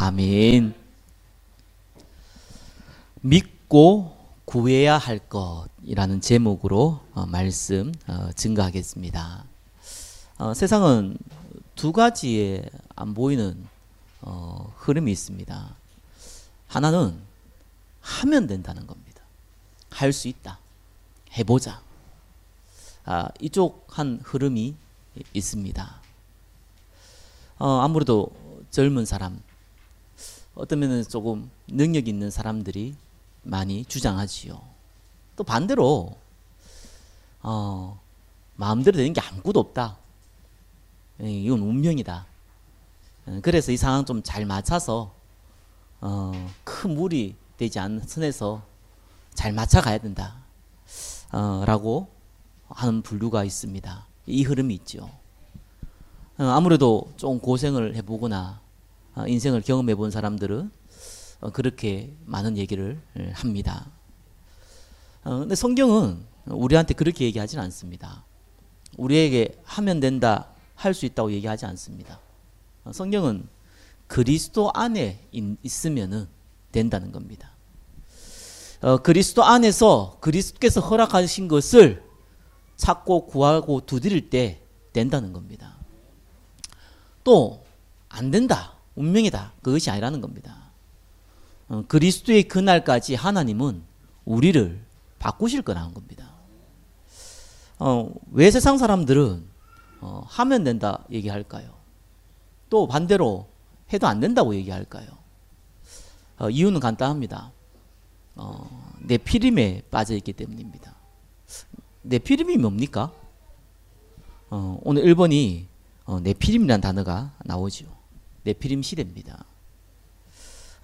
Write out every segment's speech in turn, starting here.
아멘. 믿고 구해야 할 것이라는 제목으로 말씀 증거하겠습니다. 세상은 두 가지의 안 보이는 흐름이 있습니다. 하나는 하면 된다는 겁니다. 할 수 있다. 해보자. 이쪽 한 흐름이 있습니다. 아무래도 젊은 사람, 어떤 면에서 조금 능력 있는 사람들이 많이 주장하지요. 또 반대로 마음대로 되는 게 아무것도 없다. 이건 운명이다. 그래서 이 상황 좀 잘 맞춰서 큰 무리 되지 않는 선에서 잘 맞춰가야 된다. 라고 하는 분류가 있습니다. 이 흐름이 있죠. 아무래도 좀 고생을 해보거나 인생을 경험해 본 사람들은 그렇게 많은 얘기를 합니다. 근데 성경은 우리한테 그렇게 얘기하지는 않습니다. 우리에게 하면 된다, 할 수 있다고 얘기하지 않습니다. 성경은 그리스도 안에 있으면 된다는 겁니다. 그리스도 안에서 그리스도께서 허락하신 것을 찾고 구하고 두드릴 때 된다는 겁니다. 또 안 된다, 운명이다, 그것이 아니라는 겁니다. 그리스도의 그날까지 하나님은 우리를 바꾸실 거라는 겁니다. 왜 세상 사람들은 하면 된다 얘기할까요? 또 반대로 해도 안 된다고 얘기할까요? 이유는 간단합니다. 네피림에 빠져있기 때문입니다. 네피림이 뭡니까? 오늘 1번이 네피림이라는 단어가 나오죠. 네피림 시대입니다.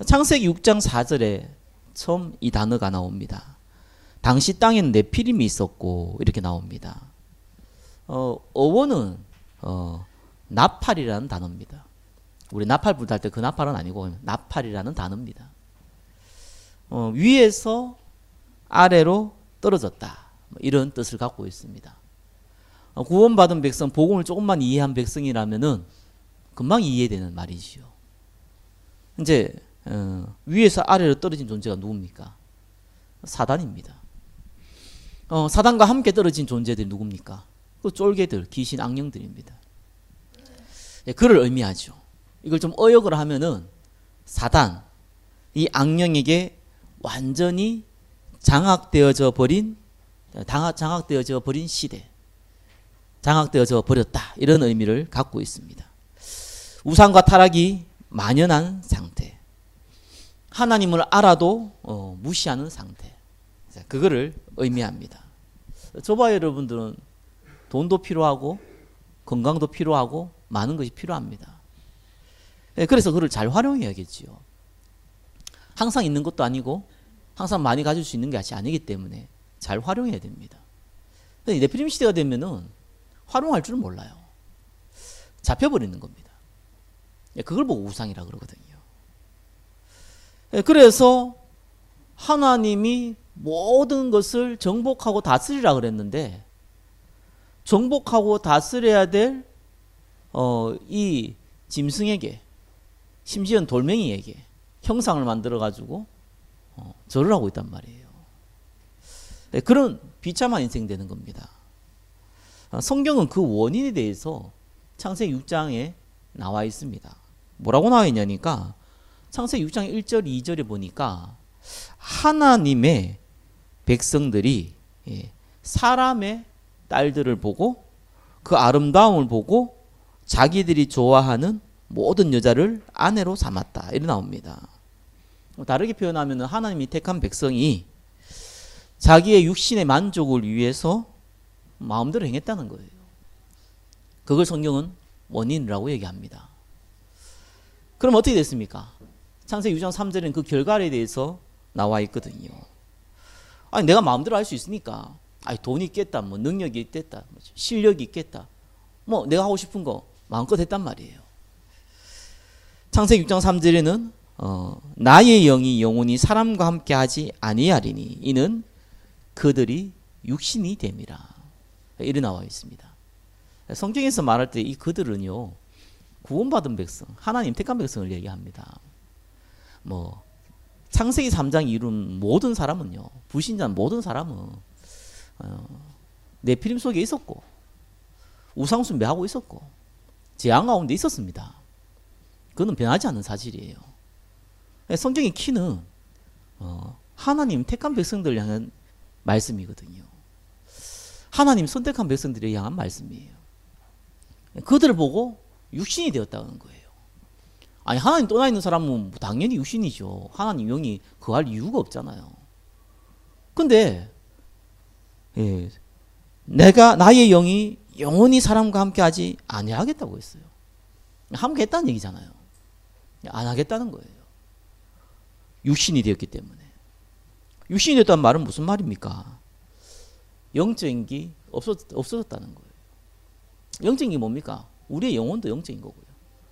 창세기 6장 4절에 처음 이 단어가 나옵니다. 당시 땅에는 네피림이 있었고 이렇게 나옵니다. 어원은 나팔이라는 단어입니다. 우리 나팔 불 탈 때 그 나팔은 아니고 나팔이라는 단어입니다. 위에서 아래로 떨어졌다, 이런 뜻을 갖고 있습니다. 구원받은 백성, 복음을 조금만 이해한 백성이라면은 금방 이해되는 말이지요. 이제 위에서 아래로 떨어진 존재가 누굽니까? 사단입니다. 사단과 함께 떨어진 존재들이 누굽니까? 그 쫄개들, 귀신, 악령들입니다. 그를 의미하죠. 이걸 좀 어역을 하면은 사단, 이 악령에게 완전히 장악되어져 버린 시대, 장악되어져 버렸다, 이런 의미를 갖고 있습니다. 우상과 타락이 만연한 상태, 하나님을 알아도 무시하는 상태, 그거를 의미합니다. 저와 여러분들은 돈도 필요하고 건강도 필요하고 많은 것이 필요합니다. 그래서 그걸 잘 활용해야겠지요. 항상 있는 것도 아니고 항상 많이 가질 수 있는 것이 아니기 때문에 잘 활용해야 됩니다. 네피림 시대가 되면은 활용할 줄 몰라요. 잡혀버리는 겁니다. 그걸 보고 우상이라 그러거든요. 그래서 하나님이 모든 것을 정복하고 다스리라 그랬는데, 정복하고 다스려야 될 이 짐승에게, 심지어는 돌멩이에게 형상을 만들어 가지고 절을 하고 있단 말이에요. 그런 비참한 인생 되는 겁니다. 성경은 그 원인에 대해서 창세기 6장에 나와 있습니다. 뭐라고 나와 있냐니까, 창세기 6장 1절 2절에 보니까 하나님의 백성들이 사람의 딸들을 보고 그 아름다움을 보고 자기들이 좋아하는 모든 여자를 아내로 삼았다, 이렇게 나옵니다. 다르게 표현하면 하나님이 택한 백성이 자기의 육신의 만족을 위해서 마음대로 행했다는 거예요. 그걸 성경은 원인이라고 얘기합니다. 그럼 어떻게 됐습니까? 창세기 6장 3절에는 그 결과에 대해서 나와 있거든요. 아니, 내가 마음대로 할 수 있으니까, 돈이 있겠다, 뭐 능력이 있겠다, 실력이 있겠다, 뭐 내가 하고 싶은 거 마음껏 했단 말이에요. 창세기 6장 3절에는 나의 영이 영원히 사람과 함께 하지 아니하리니 이는 그들이 육신이 됨이라, 이렇게 나와 있습니다. 성경에서 말할 때 이 그들은요, 구원받은 백성, 하나님 택한 백성을 얘기합니다. 뭐 창세기 3장 이룬 모든 사람은요, 불신자는 모든 사람은 네피림 속에 있었고 우상숭 매하고 있었고 재앙 가운데 있었습니다. 그거는 변하지 않는 사실이에요. 성경의 키는 하나님 택한 백성들을 향한 말씀이거든요. 하나님 선택한 백성들을 향한 말씀이에요. 그들을 보고 육신이 되었다는 거예요. 아니 하나님 떠나 있는 사람은 당연히 육신이죠. 하나님 영이 거할 이유가 없잖아요. 근데 내가 나의 영이 영원히 사람과 함께하지 아니하겠다고 했어요. 함께했다는 얘기잖아요. 안 하겠다는 거예요. 육신이 되었기 때문에. 육신이 되었다는 말은 무슨 말입니까? 영적인 게 없어졌다는 거예요. 영적인 게 뭡니까? 우리의 영혼도 영적인 거고요.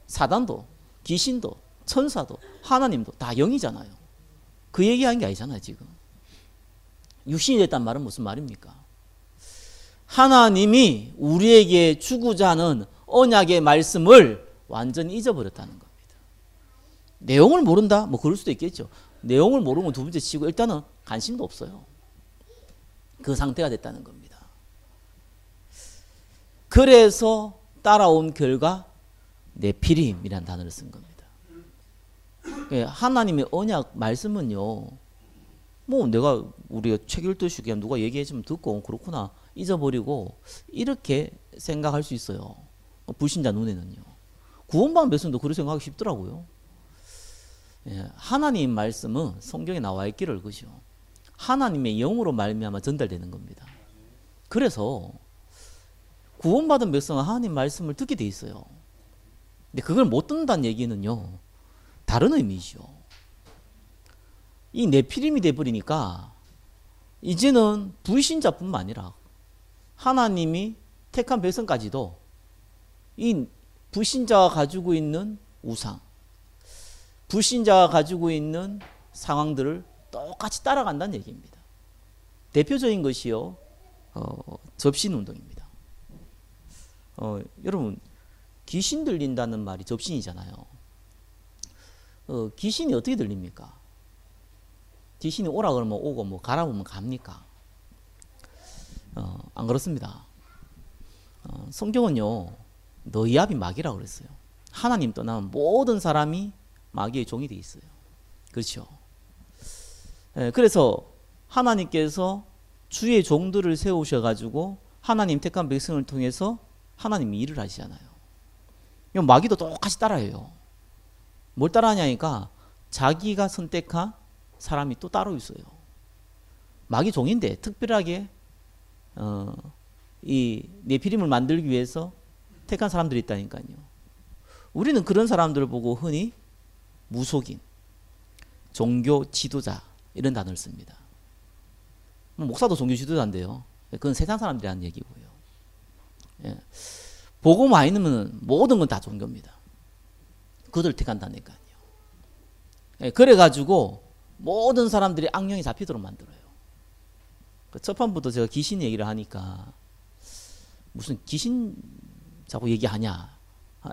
사단도, 귀신도, 천사도, 하나님도 다 영이잖아요. 그 얘기하는 게 아니잖아요, 지금. 육신이 됐다는 말은 무슨 말입니까? 하나님이 우리에게 주고자 하는 언약의 말씀을 완전히 잊어버렸다는 겁니다. 내용을 모른다? 뭐 그럴 수도 있겠죠. 내용을 모르는 건 두 번째 치고 일단은 관심도 없어요. 그 상태가 됐다는 겁니다. 그래서 따라온 결과 네피림이라는 단어를 쓴 겁니다. 하나님의 언약 말씀은요, 뭐 내가 우리가 책 읽듯이 그냥 누가 얘기해주면 듣고 그렇구나 잊어버리고 이렇게 생각할 수 있어요. 불신자 눈에는요. 구원받은 백성도 그렇게 생각하기 쉽더라고요. 하나님 말씀은 성경에 나와 있기를 그죠. 하나님의 영으로 말미암아 전달되는 겁니다. 그래서 구원받은 백성은 하나님 말씀을 듣게 돼 있어요. 근데 그걸 못 듣는다는 얘기는요, 다른 의미죠. 이 네피림이 돼버리니까 이제는 불신자뿐만 아니라 하나님이 택한 백성까지도 이 불신자가 가지고 있는 우상, 불신자가 가지고 있는 상황들을 똑같이 따라간다는 얘기입니다. 대표적인 것이요, 접신운동입니다. 여러분, 귀신 들린다는 말이 접신이잖아요. 귀신이 어떻게 들립니까? 귀신이 오라 그러면 오고 뭐 가라 그러면 갑니까? 안 그렇습니다. 성경은요, 너희압이 마귀라고 그랬어요. 하나님 떠나면 모든 사람이 마귀의 종이 돼 있어요. 그렇죠? 그래서 하나님께서 주의 종들을 세우셔가지고 하나님 택한 백성을 통해서 하나님이 일을 하시잖아요. 마귀도 똑같이 따라해요. 뭘 따라하냐니까 자기가 선택한 사람이 또 따로 있어요. 마귀 종인데 특별하게 이 네피림을 만들기 위해서 택한 사람들이 있다니까요. 우리는 그런 사람들을 보고 흔히 무속인, 종교 지도자 이런 단어를 씁니다. 목사도 종교 지도자인데요. 그건 세상 사람들이 하는 얘기고요. 복음 많이 넣으면 모든 건 다 종교입니다. 그들을 택한다니까요. 그래가지고 모든 사람들이 악령이 잡히도록 만들어요. 첫 판부터 제가 귀신 얘기를 하니까 무슨 귀신 자꾸 얘기하냐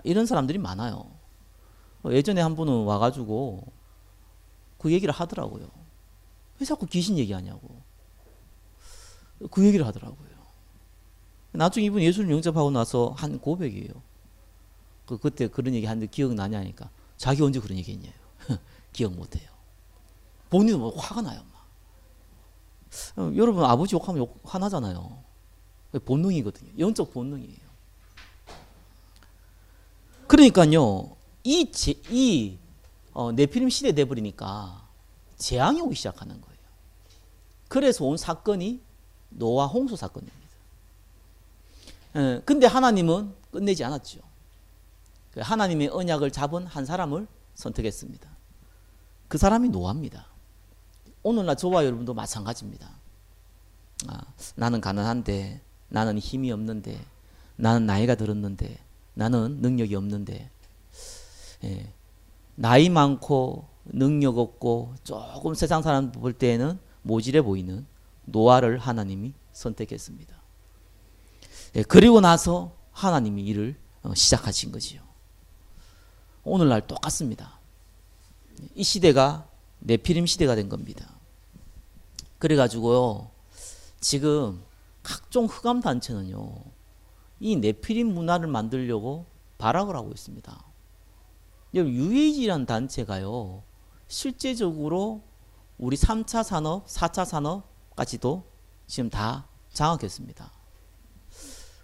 이런 사람들이 많아요. 예전에 한 분은 와가지고 그 얘기를 하더라고요. 왜 자꾸 귀신 얘기하냐고. 그 얘기를 하더라고요. 나중에 이분 예수를 영접하고 나서 한 고백이에요. 그때 그런 얘기 하는데 기억나냐니까 자기 언제 그런 얘기 했냐요. 기억 못해요. 본인은 뭐 화가 나요. 막. 여러분 아버지 욕하면 욕 화나잖아요. 본능이거든요. 영적 본능이에요. 그러니까요, 이 네피림 시대 돼버리니까 재앙이 오기 시작하는 거예요. 그래서 온 사건이 노아 홍수 사건입니다. 근데 하나님은 끝내지 않았죠. 하나님의 언약을 잡은 한 사람을 선택했습니다. 그 사람이 노아입니다. 오늘날 저와 여러분도 마찬가지입니다. 나는 가난한데, 나는 힘이 없는데, 나는 나이가 들었는데, 나는 능력이 없는데, 나이 많고 능력 없고 조금 세상 사람 볼 때에는 모질해 보이는 노아를 하나님이 선택했습니다. 그리고 나서 하나님이 일을 시작하신 거지요. 오늘날 똑같습니다. 이 시대가 네피림 시대가 된 겁니다. 그래가지고요, 지금 각종 흑암 단체는요, 이 네피림 문화를 만들려고 발악을 하고 있습니다. UAG라는 단체가요, 실제적으로 우리 3차 산업, 4차 산업까지도 지금 다 장악했습니다.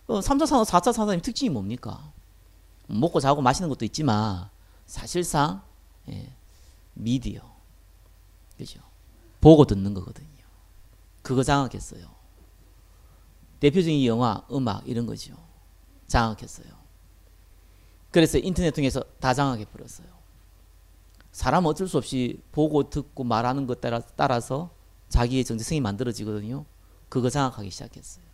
3차 산업, 4차 산업의 특징이 뭡니까? 먹고 자고 마시는 것도 있지만 사실상 미디어, 그죠? 보고 듣는 거거든요. 그거 장악했어요. 대표적인 영화, 음악 이런 거죠. 장악했어요. 그래서 인터넷 통해서 다 장악해 버렸어요. 사람은 어쩔 수 없이 보고 듣고 말하는 것 따라서 자기의 정체성이 만들어지거든요. 그거 장악하기 시작했어요.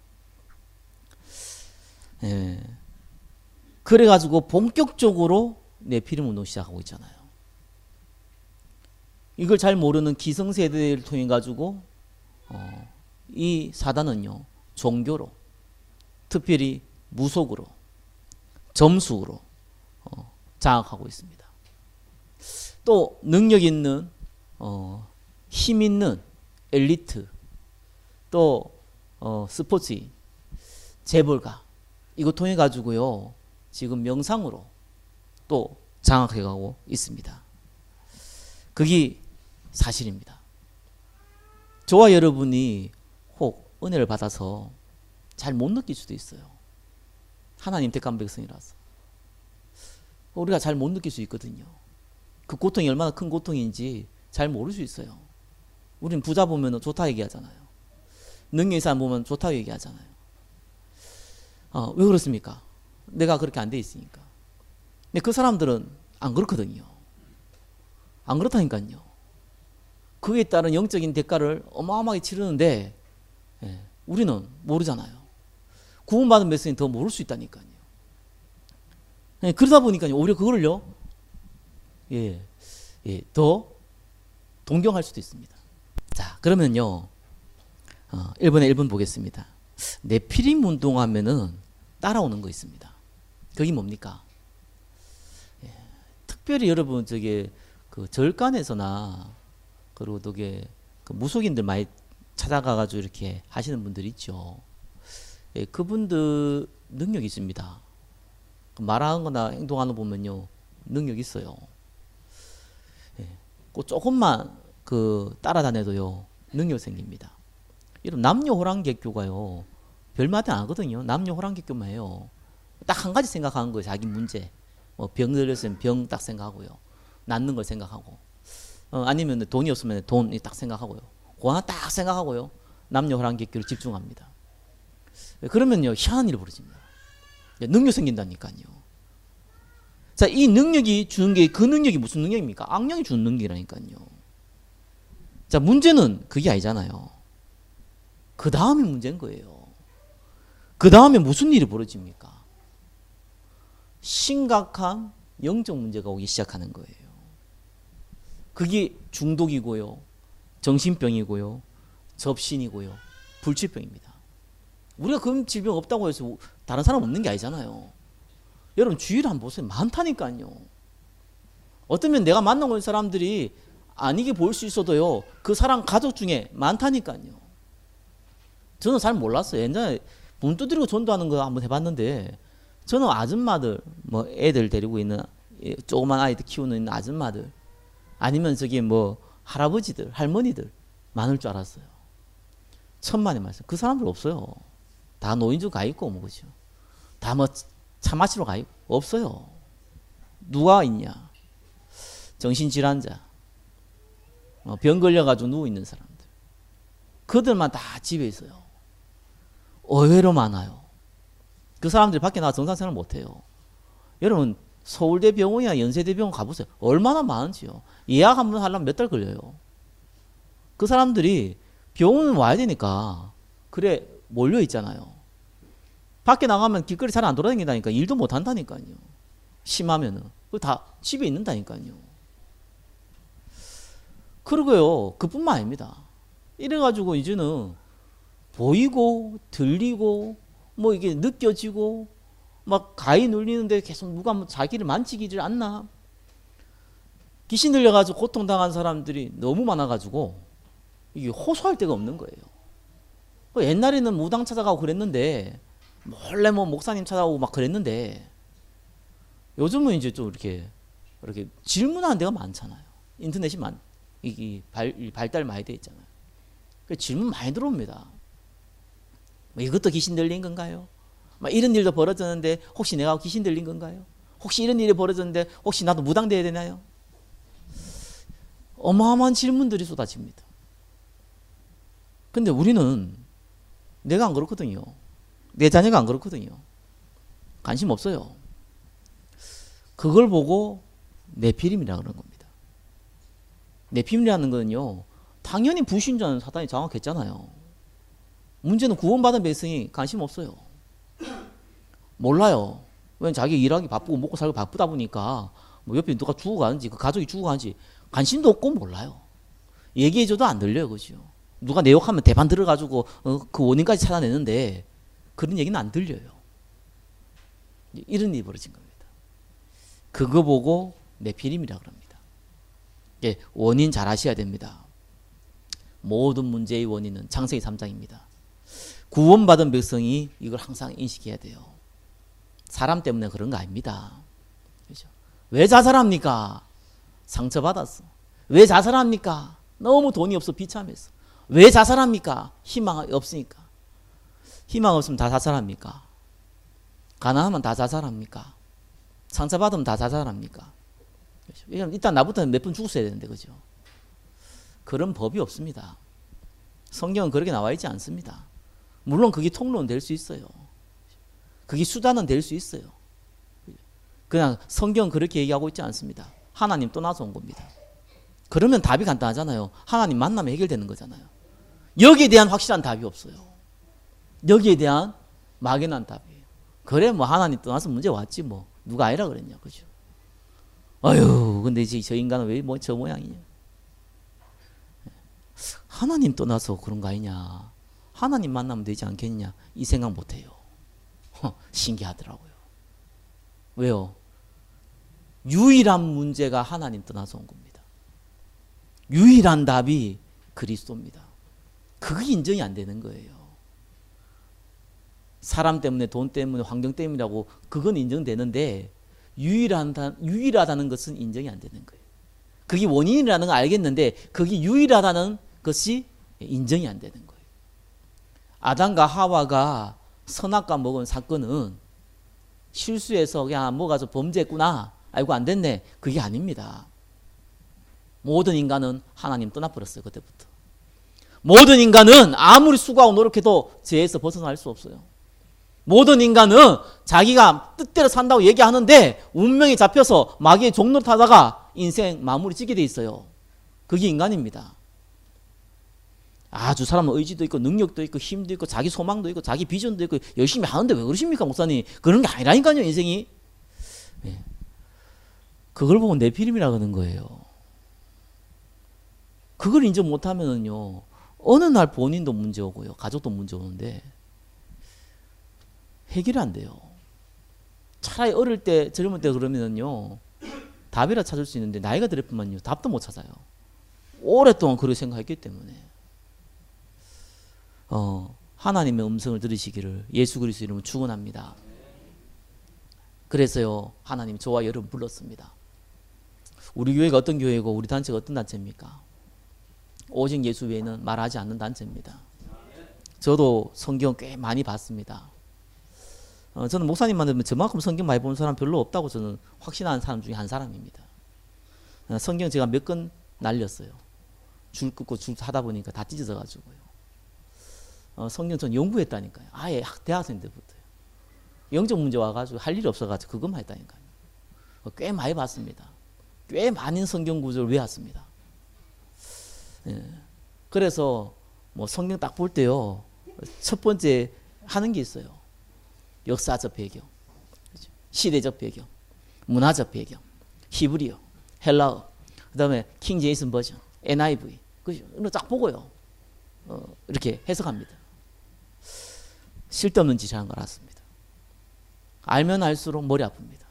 그래가지고 본격적으로 네피림 운동 시작하고 있잖아요. 이걸 잘 모르는 기성세대를 통해 가지고 이 사단은요, 종교로, 특별히 무속으로, 점수로 장악하고 있습니다. 또 능력 있는 힘 있는 엘리트, 또 스포츠인, 재벌가, 이거 통해 가지고요, 지금 명상으로 또 장악해 가고 있습니다. 그게 사실입니다. 저와 여러분이 혹 은혜를 받아서 잘 못 느낄 수도 있어요. 하나님 택한 백성이라서 우리가 잘 못 느낄 수 있거든요. 그 고통이 얼마나 큰 고통인지 잘 모를 수 있어요. 우린 부자 보면 좋다 얘기하잖아요. 능력 있는 사람 보면 좋다고 얘기하잖아요. 왜 그렇습니까? 내가 그렇게 안 돼 있으니까. 근데 그 사람들은 안 그렇거든요. 안 그렇다니까요. 그에 따른 영적인 대가를 어마어마하게 치르는데 우리는 모르잖아요. 구원받은 백성이 더 모를 수 있다니까요. 그러다 보니까요, 오히려 그거를요, 더 동경할 수도 있습니다. 자, 그러면요, 1번에 1번 보겠습니다. 네피림 운동하면은 따라오는 거 있습니다. 그게 뭡니까? 특별히 여러분 그 절간에서나 그리고 또게 그 무속인들 많이 찾아가가지고 이렇게 하시는 분들 있죠. 그분들 능력이 있습니다. 말하는 거나 행동하는 거 보면요, 능력 있어요. 그 조금만 그 따라다녀도요, 능력 생깁니다. 이런 남녀 호랑객교가요, 별말도 안 하거든요. 남녀 호랑객교만 해요. 딱 한 가지 생각하는 거예요. 자기 문제. 병 들렸으면 병 딱 생각하고요. 낫는 걸 생각하고. 아니면 돈이 없으면 돈 딱 생각하고요. 그거 하나 딱 생각하고요. 남녀 호랑객교를 집중합니다. 그러면요, 희한한 일이 벌어집니다. 능력 생긴다니까요. 자, 이 능력이 주는 게, 그 능력이 무슨 능력입니까? 악령이 주는 능력이라니까요. 자, 문제는 그게 아니잖아요. 그 다음에 문제인 거예요. 그 다음에 무슨 일이 벌어집니까? 심각한 영적 문제가 오기 시작하는 거예요. 그게 중독이고요, 정신병이고요, 접신이고요, 불치병입니다. 우리가 그런 질병 없다고 해서 다른 사람 없는 게 아니잖아요. 여러분 주위를 한번 보세요. 많다니까요. 어쩌면 내가 만나고 있는 사람들이 아니게 보일 수 있어도요, 그 사람 가족 중에 많다니까요. 저는 잘 몰랐어요. 옛날에 문 두드리고 전도하는 거 한번 해봤는데, 저는 아줌마들, 뭐 애들 데리고 있는 조그만 아이들 키우는 아줌마들, 아니면 할아버지들, 할머니들 많을 줄 알았어요. 천만의 말씀. 그 사람들 없어요. 다 노인중 가 있고 뭐 그죠. 다 차 마시러 가 있고 없어요. 누가 있냐? 정신질환자, 병 걸려가지고 누워 있는 사람들. 그들만 다 집에 있어요. 의외로 많아요. 그 사람들이 밖에 나가 정상생활을 못해요. 여러분 서울대병원이나 연세대병원 가보세요. 얼마나 많은지요. 예약 한번 하려면 몇 달 걸려요. 그 사람들이 병원 와야 되니까 그래 몰려 있잖아요. 밖에 나가면 길거리 잘 안 돌아다닌다니까. 일도 못 한다니까요. 심하면은. 그 다 집에 있는다니까요. 그러고요, 그뿐만 아닙니다. 이래가지고 이제는 보이고 들리고 뭐 이게 느껴지고 막 가위 눌리는데 계속 누가 자기를 만지기질 않나. 귀신 들려가지고 고통당한 사람들이 너무 많아가지고 이게 호소할 데가 없는 거예요. 옛날에는 무당 찾아가고 그랬는데 몰래 뭐 목사님 찾아오고 막 그랬는데 요즘은 이제 좀 이렇게 질문하는 데가 많잖아요. 인터넷이 발달 많이 돼 있잖아요. 질문 많이 들어옵니다. 뭐 이것도 귀신 들린 건가요? 막 이런 일도 벌어졌는데 혹시 내가 귀신 들린 건가요? 혹시 이런 일이 벌어졌는데 혹시 나도 무당돼야 되나요? 어마어마한 질문들이 쏟아집니다. 근데 우리는 내가 안 그렇거든요. 내 자녀가 안 그렇거든요. 관심 없어요. 그걸 보고 네피림이라 그런 겁니다. 네피림이라는 거는요, 당연히 불신자는 사단이 장악했잖아요. 문제는 구원받은 백성이 관심 없어요. 몰라요. 왜냐면 자기 일하기 바쁘고 먹고 살기 바쁘다 보니까 뭐 옆에 누가 죽어가는지 그 가족이 죽어가는지 관심도 없고 몰라요. 얘기해줘도 안 들려요. 그죠? 누가 내 욕하면 대판 들어가지고 그 원인까지 찾아내는데 그런 얘기는 안 들려요. 이런 일이 벌어진 겁니다. 그거 보고 네피림이라 그럽니다. 예, 원인 잘 아셔야 됩니다. 모든 문제의 원인은 창세기 3장입니다. 구원받은 백성이 이걸 항상 인식해야 돼요. 사람 때문에 그런 거 아닙니다. 그렇죠? 왜 자살합니까? 상처받았어. 왜 자살합니까? 너무 돈이 없어 비참했어. 왜 자살합니까? 희망이 없으니까. 희망 없으면 다 자살합니까? 가난하면 다 자살합니까? 상처받으면 다 자살합니까? 그렇죠? 일단 나부터는 몇 번 죽었어야 되는데, 그죠? 그런 법이 없습니다. 성경은 그렇게 나와 있지 않습니다. 물론 그게 통로는 될 수 있어요. 그게 수단은 될 수 있어요. 그냥 성경은 그렇게 얘기하고 있지 않습니다. 하나님 떠나서 온 겁니다. 그러면 답이 간단하잖아요. 하나님 만나면 해결되는 거잖아요. 여기에 대한 확실한 답이 없어요. 여기에 대한 막연한 답이에요. 그래 뭐 하나님 떠나서 문제 왔지 뭐 누가 아니라 그랬냐, 그죠? 아유 근데 이제 저 인간은 왜 뭐 저 모양이냐? 하나님 떠나서 그런 거 아니냐? 하나님 만나면 되지 않겠냐? 이 생각 못해요. 신기하더라고요. 왜요? 유일한 문제가 하나님 떠나서 온 겁니다. 유일한 답이 그리스도입니다. 그게 인정이 안 되는 거예요. 사람 때문에 돈 때문에 환경 때문이라고 그건 인정되는데 유일하다는 것은 인정이 안 되는 거예요. 그게 원인이라는 걸 알겠는데 그게 유일하다는 것이 인정이 안 되는 거예요. 아담과 하와가 선악과 먹은 사건은 실수해서 그냥 먹어서 범죄했구나 알고 안 됐네 그게 아닙니다. 모든 인간은 하나님 떠나버렸어요. 그때부터. 모든 인간은 아무리 수고하고 노력해도 죄에서 벗어날 수 없어요. 모든 인간은 자기가 뜻대로 산다고 얘기하는데 운명이 잡혀서 마귀의 종로 타다가 인생 마무리 짓게 돼 있어요. 그게 인간입니다. 아주 사람은 의지도 있고 능력도 있고 힘도 있고 자기 소망도 있고 자기 비전도 있고 열심히 하는데 왜 그러십니까 목사님? 그런 게 아니라니까요 인생이. 네. 그걸 보고 네피림이라 그러는 거예요. 그걸 인정 못하면은요 어느 날 본인도 문제 오고요 가족도 문제 오는데 해결이 안 돼요. 차라리 어릴 때 젊을 때 그러면은요 답이라 찾을 수 있는데 나이가 들었으면요 답도 못 찾아요. 오랫동안 그렇게 생각했기 때문에. 하나님의 음성을 들으시기를 예수 그리스도 이름으로 축원합니다. 그래서요 하나님 저와 여러분 불렀습니다. 우리 교회가 어떤 교회고 우리 단체가 어떤 단체입니까? 오직 예수 외에는 말하지 않는 단체입니다. 저도 성경 꽤 많이 봤습니다. 저는 목사님 만나면 저만큼 성경 많이 본 사람 별로 없다고 저는 확신하는 사람 중에 한 사람입니다. 성경 제가 몇 권 날렸어요. 줄 끊고 줄 하다 보니까 다 찢어져 가지고요. 성경 전 연구했다니까요. 아예 대학생 때부터요. 영적 문제 와가지고 할 일이 없어가지고 그것만 했다니까요. 꽤 많이 봤습니다. 꽤 많은 성경 구절을 외웠습니다. 예. 그래서 뭐 성경 딱 볼 때요. 첫 번째 하는 게 있어요. 역사적 배경, 시대적 배경, 문화적 배경, 히브리어, 헬라어, 그 다음에 킹 제임스 버전, NIV, 그죠? 딱 보고요. 이렇게 해석합니다. 쓸데없는 짓을 하는 걸 알았습니다. 알면 알수록 머리 아픕니다.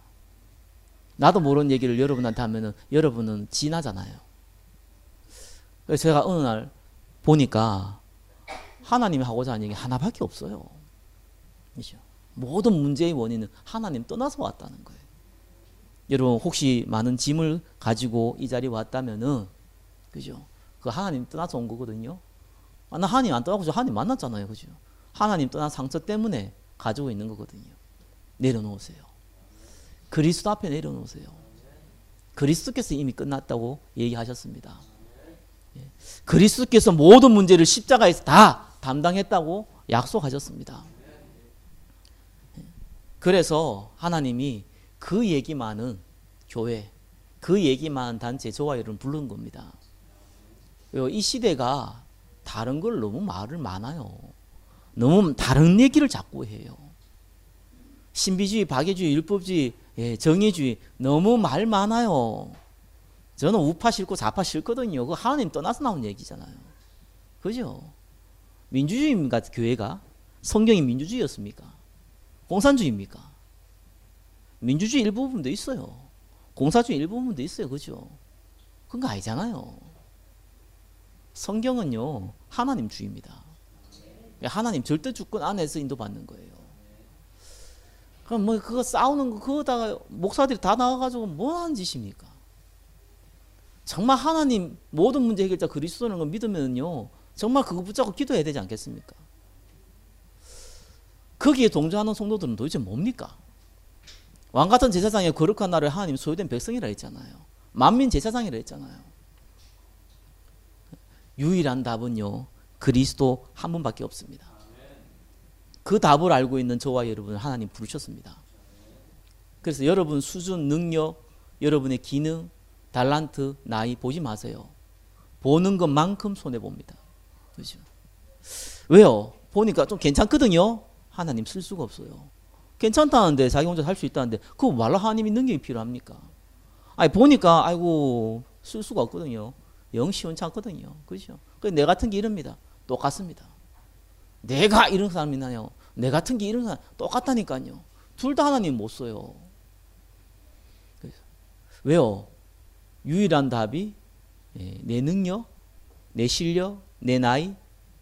나도 모르는 얘기를 여러분한테 하면은 여러분은 진하잖아요. 그래서 제가 어느 날 보니까 하나님이 하고자 하는 얘기 하나밖에 없어요. 그렇죠? 모든 문제의 원인은 하나님 떠나서 왔다는 거예요. 여러분 혹시 많은 짐을 가지고 이 자리에 왔다면은, 그죠? 그 하나님 떠나서 온 거거든요. 나 하나님 안 떠나고 하나님 만났잖아요. 그죠? 하나님 떠난 상처 때문에 가지고 있는 거거든요. 내려놓으세요. 그리스도 앞에 내려놓으세요. 그리스도께서 이미 끝났다고 얘기하셨습니다. 그리스도께서 모든 문제를 십자가에서 다 담당했다고 약속하셨습니다. 그래서 하나님이 그 얘기 많은 교회, 그 얘기 많은 단체, 저와 여러분 부른 겁니다. 이 시대가 다른 걸 너무 말을 많아요. 너무 다른 얘기를 자꾸 해요. 신비주의, 박애주의, 율법주의, 정의주의 너무 말 많아요. 저는 우파 싫고 좌파 싫거든요. 그거 하나님 떠나서 나온 얘기잖아요. 그죠? 민주주의입니까? 교회가? 성경이 민주주의였습니까? 공산주의입니까? 민주주의 일부분도 있어요. 공산주의 일부분도 있어요. 그죠? 그런 거 아니잖아요. 성경은요, 하나님주의입니다. 하나님 절대 주권 안에서 인도받는 거예요. 그럼 뭐 그거 싸우는 거 그거다가 목사들이 다 나와가지고 뭐 하는 짓입니까? 정말 하나님 모든 문제 해결자 그리스도라는 걸 믿으면요, 정말 그거 붙잡고 기도해야 되지 않겠습니까? 거기에 동조하는 성도들은 도대체 뭡니까? 왕같은 제사장의 거룩한 나라에 하나님 소유된 백성이라 했잖아요. 만민 제사장이라 했잖아요. 유일한 답은요, 그리스도 한 분밖에 없습니다. 그 답을 알고 있는 저와 여러분을 하나님 부르셨습니다. 그래서 여러분 수준, 능력, 여러분의 기능, 달란트, 나이 보지 마세요. 보는 것만큼 손해봅니다. 그렇죠? 왜요? 보니까 좀 괜찮거든요. 하나님 쓸 수가 없어요. 괜찮다는데, 자기 혼자 할 수 있다는데 그거 말로 하나님이 능력이 필요합니까? 아니 보니까 아이고 쓸 수가 없거든요. 영 시원찮거든요. 그렇죠? 내 같은 게 이럽니다. 똑같습니다. 내가 이런 사람이나요, 내 같은 게 이런 사람 똑같다니까요. 둘 다 하나님 못 써요. 왜요? 유일한 답이 내 능력, 내 실력, 내 나이,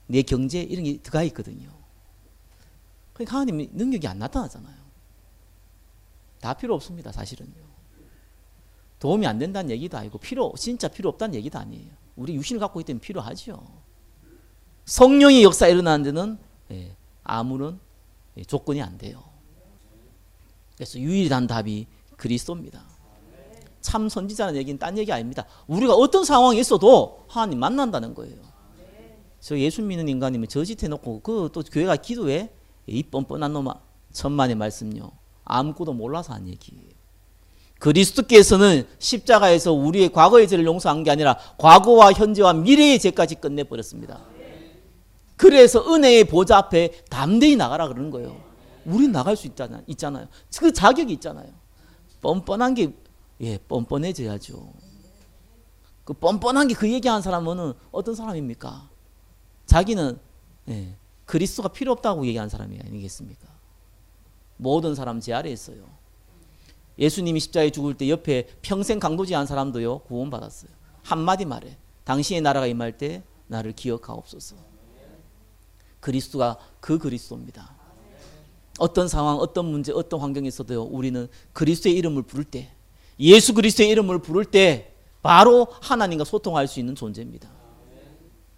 내 경제 이런 게 들어가 있거든요. 그러니까 하나님이 능력이 안 나타나잖아요. 다 필요 없습니다. 사실은요. 도움이 안 된다는 얘기도 아니고 진짜 필요 없다는 얘기도 아니에요. 우리 육신을 갖고 있기 때문에 필요하죠. 성령의 역사 일어나는 데는 아무런 조건이 안 돼요. 그래서 유일한 답이 그리스도입니다. 참 선지자라는 얘기는 딴 얘기 아닙니다. 우리가 어떤 상황에 있어도 하나님 만난다는 거예요. 저 예수 믿는 인간이면 저짓 해놓고 그 또 교회가 기도해? 이 뻔뻔한 놈아, 천만의 말씀요. 아무것도 몰라서 한 얘기예요. 그리스도께서는 십자가에서 우리의 과거의 죄를 용서한 게 아니라 과거와 현재와 미래의 죄까지 끝내버렸습니다. 그래서 은혜의 보좌 앞에 담대히 나가라 그러는 거예요. 우린 나갈 수 있잖아요. 그 자격이 있잖아요. 뻔뻔한 게 뻔뻔해져야죠. 그 뻔뻔한 게 그 얘기하는 사람은 어떤 사람입니까? 자기는 그리스도가 필요 없다고 얘기하는 사람이 아니겠습니까? 모든 사람 제 아래에 있어요. 예수님이 십자가에 죽을 때 옆에 평생 강도질한 사람도요 구원받았어요. 한마디 말해, 당신의 나라가 임할 때 나를 기억하옵소서. 그리스도가 그 그리스도입니다. 어떤 상황, 어떤 문제, 어떤 환경에 있어도요, 우리는 그리스도의 이름을 부를 때, 예수 그리스도의 이름을 부를 때 바로 하나님과 소통할 수 있는 존재입니다.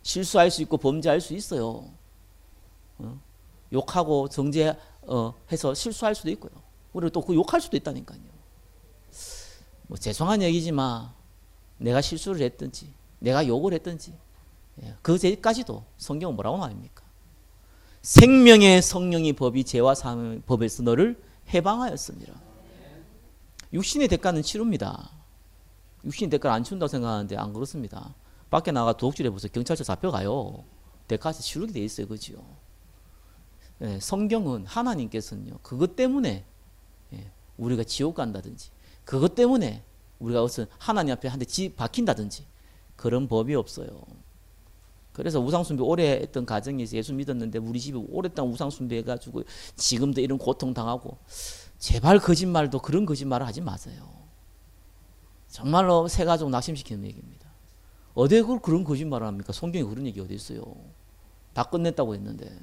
실수할 수 있고 범죄할 수 있어요. 욕하고 정죄해서 실수할 수도 있고요. 그리고 또 그 욕할 수도 있다니까요. 뭐 죄송한 얘기지만 내가 실수를 했든지 내가 욕을 했든지 그 죄까지도 성경은 뭐라고 말합니까? 생명의 성령의 법이 죄와 사함의 법에서 너를 해방하였습니다. 육신의 대가는 치릅니다. 육신의 대가를 안 치른다고 생각하는데 안 그렇습니다. 밖에 나가 도둑질 해보세요. 경찰서 잡혀가요. 대가에서 치르게 돼 있어요. 그죠? 성경은 하나님께서는요, 그것 때문에 우리가 지옥 간다든지, 그것 때문에 우리가 무슨 하나님 앞에 한 대 박힌다든지 그런 법이 없어요. 그래서 우상숭배 오래 했던 가정에서 예수 믿었는데 우리 집이 오랫동안 우상숭배 해가지고 지금도 이런 고통 당하고, 제발 거짓말도 그런 거짓말을 하지 마세요. 정말로 새 가족 낙심시키는 얘기입니다. 어디에 그런 거짓말을 합니까? 성경에 그런 얘기 어디 있어요? 다 끝냈다고 했는데.